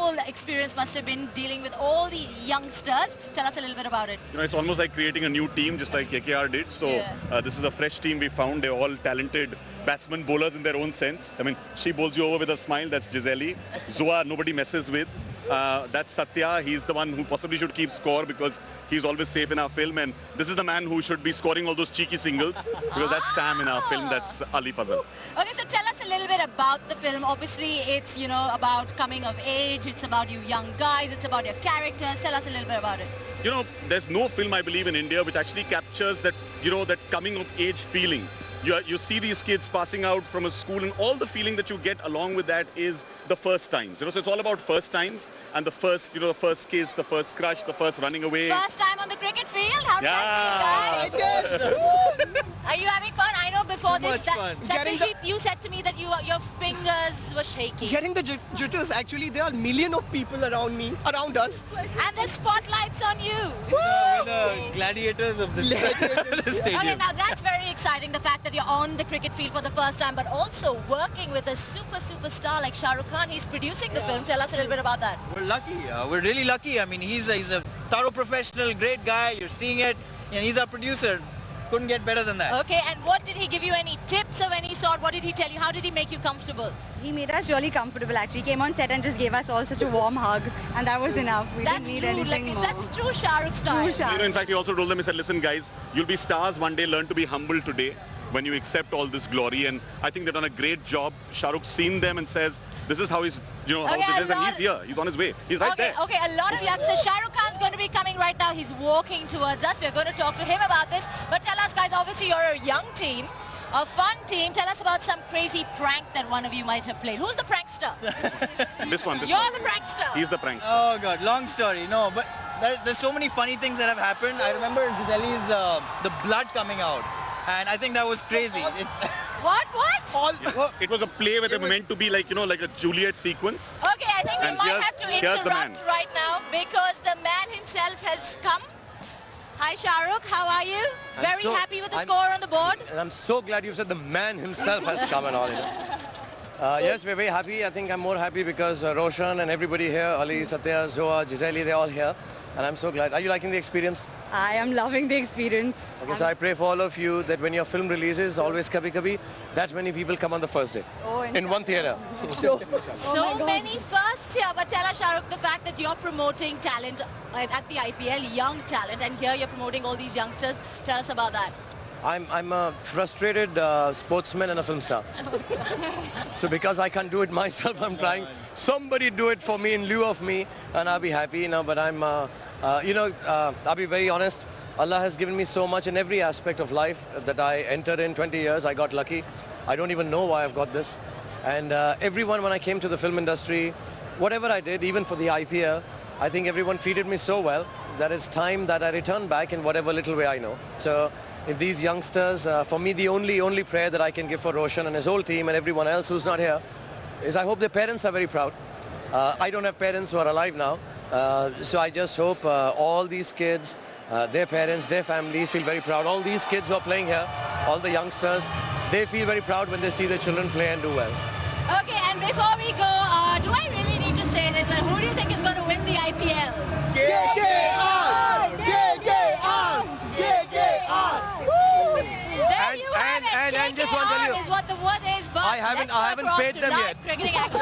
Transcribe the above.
wonderful experience must have been dealing with all these youngsters. Tell us a little bit about it. You know, it's almost like creating a new team, just like KKR did. So this is a fresh team we found. They're all talented batsmen, bowlers in their own sense. I mean, she bowls you over with a smile. That's Gisele. Zoa, nobody messes with. That's Satya. He's the one who possibly should keep score because he's always safe in our film. And this is the man who should be scoring all those cheeky singles because that's Sam in our film. That's Ali Fazal. Okay, so tell us a little bit about the film. Obviously, it's, you know, about coming of age. It's about you young guys. It's about your characters. Tell us a little bit about it. You know, there's no film, I believe, in India which actually captures that, you know, that coming of age feeling. You see these kids passing out from a school and all the feeling that you get along with that is the first times. You know, so it's all about first times and the first, you know, the first kiss, the first crush, the first running away. First time on the cricket field? How did that feel, guys? Are you having fun? I know before this, Satyajit, you said to me that your fingers were shaking. Getting the jitters, actually, there are millions of people around me, around us. And the spotlight's on you. We're the gladiators of this stadium. Okay, now that's very exciting, the fact that you're on the cricket field for the first time, but also working with a superstar like Shah Rukh Khan. He's producing the film. Tell us a little bit about that. We're lucky. We're really lucky. I mean, he's a thorough professional, great guy. You're seeing it. And he's our producer. Couldn't get better than that. Okay, and what did he give you? Any tips of any sort? What did he tell you? How did he make you comfortable? He made us really comfortable actually. He came on set and just gave us all such a warm hug, and that was enough. We didn't need anything more. That's true Shah Rukh style. You know, in fact, he also told them, he said, listen guys, you'll be stars one day, learn to be humble today when you accept all this glory. And I think they've done a great job. Shah Rukh's seen them and says, this is how he's, you know, how it is, and he's here. He's on his way. He's right there. Okay, a lot of youngsters. Shah Rukh Khan's going to be coming right now. He's walking towards us. We're going to talk to him about this. But tell us, guys, obviously you're a young team, a fun team. Tell us about some crazy prank that one of you might have played. Who's the prankster? This one. You're the prankster. He's the prankster. Oh, God. Long story. No, but there's so many funny things that have happened. I remember Gisele's, the blood coming out. And I think that was crazy. What? It was a play where they were meant to be like, you know, like a Juliet sequence. Okay, I think we might have to interrupt right now because the man himself has come. Hi Shah Rukh, how are you? Very happy with the score on the board? And I'm so glad you said the man himself has come and all. Yes, we're very happy. I think I'm more happy because Roshan and everybody here, Ali, Satya, Zoa, Gisele, they're all here. And I'm so glad. Are you liking the experience? I am loving the experience. Okay, so I pray for all of you that when your film releases, always Kabhi Kabhi, that many people come on the first day. In one theatre. So many firsts here, but tell us, Shah Rukh, the fact that you're promoting talent at the IPL, young talent, and here you're promoting all these youngsters. Tell us about that. I'm a frustrated sportsman and a film star. So because I can't do it myself, I'm trying somebody do it for me in lieu of me, and I'll be happy, you know. But I'm, I'll be very honest. Allah has given me so much in every aspect of life that I entered in 20 years. I got lucky. I don't even know why I've got this. And everyone, when I came to the film industry, whatever I did, even for the IPL, I think everyone treated me so well that it's time that I return back in whatever little way I know. So if these youngsters, for me, the only prayer that I can give for Roshan and his whole team and everyone else who's not here is I hope their parents are very proud. I don't have parents who are alive now, so I just hope all these kids, their parents, their families feel very proud. All these kids who are playing here, all the youngsters, they feel very proud when they see their children play and do well. Okay, and before we go, do I really need to say this, but who do you think is going to win the IPL? KKR! KKR! KKR! There you have it. And just want to tell you, KKR is what the word is, but I haven't paid them yet. Cricketing action.